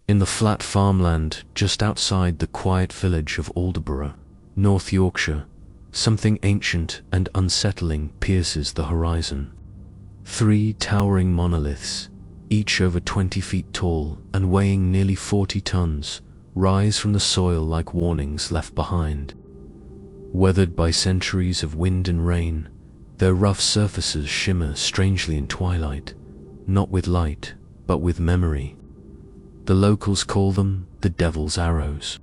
In the flat farmland just outside the quiet village of Aldborough, North Yorkshire, something ancient and unsettling pierces the horizon. 3 towering monoliths, each over 20 feet tall and weighing nearly 40 tons, rise from the soil like warnings left behind. Weathered by centuries of wind and rain, their rough surfaces shimmer strangely in twilight, not with light, but with memory. The locals call them the Devil's Arrows.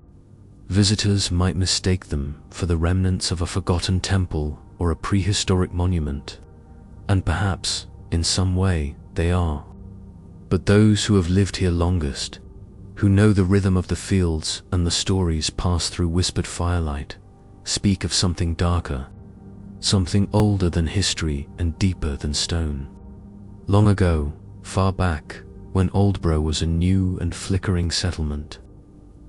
Visitors might mistake them for the remnants of a forgotten temple or a prehistoric monument, and perhaps, in some way, they are. But those who have lived here longest, who know the rhythm of the fields and the stories passed through whispered firelight, speak of something darker, something older than history and deeper than stone. Long ago, far back, when Aldborough was a new and flickering settlement,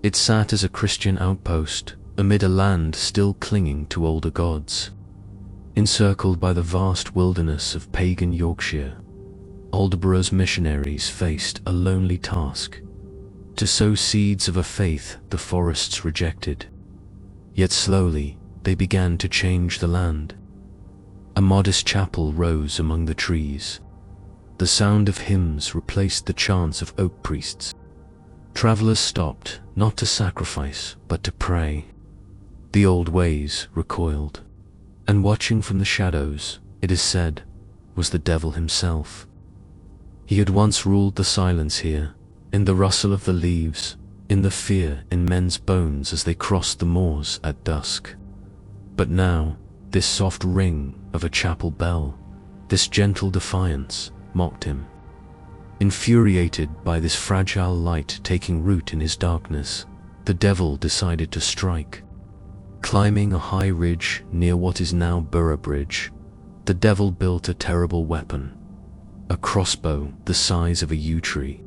it sat as a Christian outpost amid a land still clinging to older gods. Encircled by the vast wilderness of pagan Yorkshire, Aldborough's missionaries faced a lonely task: to sow seeds of a faith the forests rejected. Yet slowly they began to change the land. A modest chapel rose among the trees. The sound of hymns replaced the chants of oak priests. Travelers stopped, not to sacrifice, but to pray. The old ways recoiled, and watching from the shadows, it is said, was the devil himself. He had once ruled the silence here, in the rustle of the leaves, in the fear in men's bones as they crossed the moors at dusk. But now, this soft ring of a chapel bell, this gentle defiance, mocked him. Infuriated by this fragile light taking root in his darkness, the devil decided to strike. Climbing a high ridge near what is now Borough Bridge, the devil built a terrible weapon, a crossbow the size of a yew tree,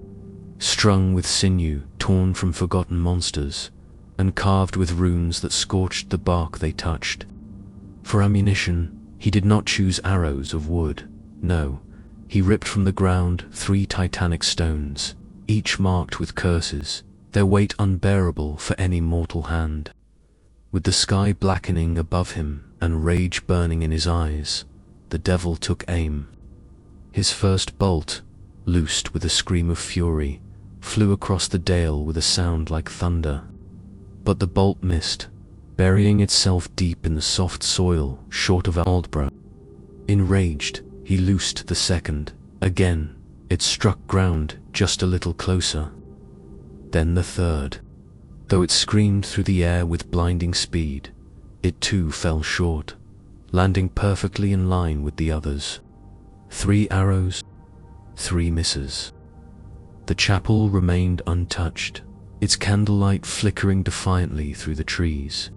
strung with sinew torn from forgotten monsters, and carved with runes that scorched the bark they touched. For ammunition, he did not choose arrows of wood. No, he ripped from the ground 3 titanic stones, each marked with curses, their weight unbearable for any mortal hand. With the sky blackening above him and rage burning in his eyes, the devil took aim. His first bolt, loosed with a scream of fury, flew across the dale with a sound like thunder. But the bolt missed, burying itself deep in the soft soil short of Aldborough. Enraged, he loosed the second. Again, it struck ground just a little closer. Then the third. Though it screamed through the air with blinding speed, it too fell short, landing perfectly in line with the others. 3 arrows, 3 misses. The chapel remained untouched, its candlelight flickering defiantly through the trees.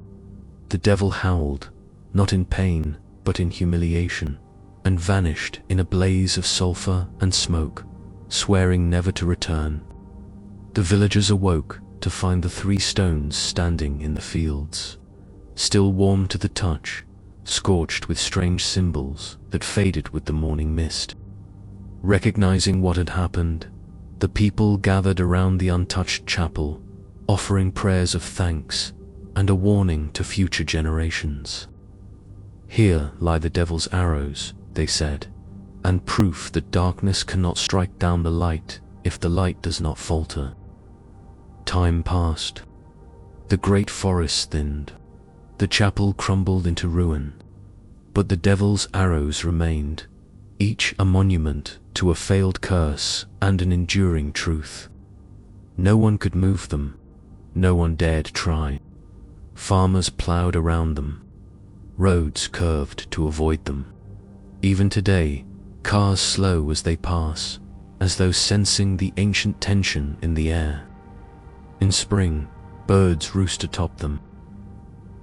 The devil howled, not in pain, but in humiliation, and vanished in a blaze of sulfur and smoke, swearing never to return. The villagers awoke to find the 3 stones standing in the fields, still warm to the touch, scorched with strange symbols that faded with the morning mist. Recognizing what had happened, the people gathered around the untouched chapel, offering prayers of thanks and a warning to future generations. Here lie the devil's arrows, they said, and proof that darkness cannot strike down the light if the light does not falter. Time passed. The great forest thinned. The chapel crumbled into ruin. But the devil's arrows remained, each a monument to a failed curse and an enduring truth. No one could move them. No one dared try. Farmers plowed around them. Roads curved to avoid them. Even today, cars slow as they pass, as though sensing the ancient tension in the air. In spring, birds roost atop them.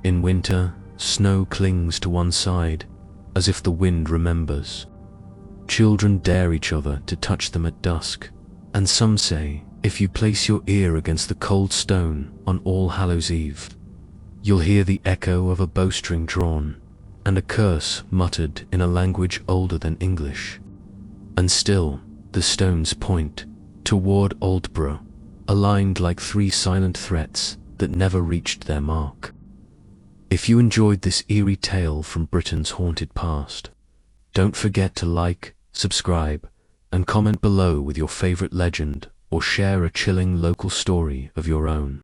In winter, snow clings to one side, as if the wind remembers. Children dare each other to touch them at dusk, and some say, if you place your ear against the cold stone on All Hallows' Eve, you'll hear the echo of a bowstring drawn, and a curse muttered in a language older than English. And still, the stones point toward Aldborough, aligned like three silent threats that never reached their mark. If you enjoyed this eerie tale from Britain's haunted past, don't forget to like, subscribe, and comment below with your favorite legend or share a chilling local story of your own.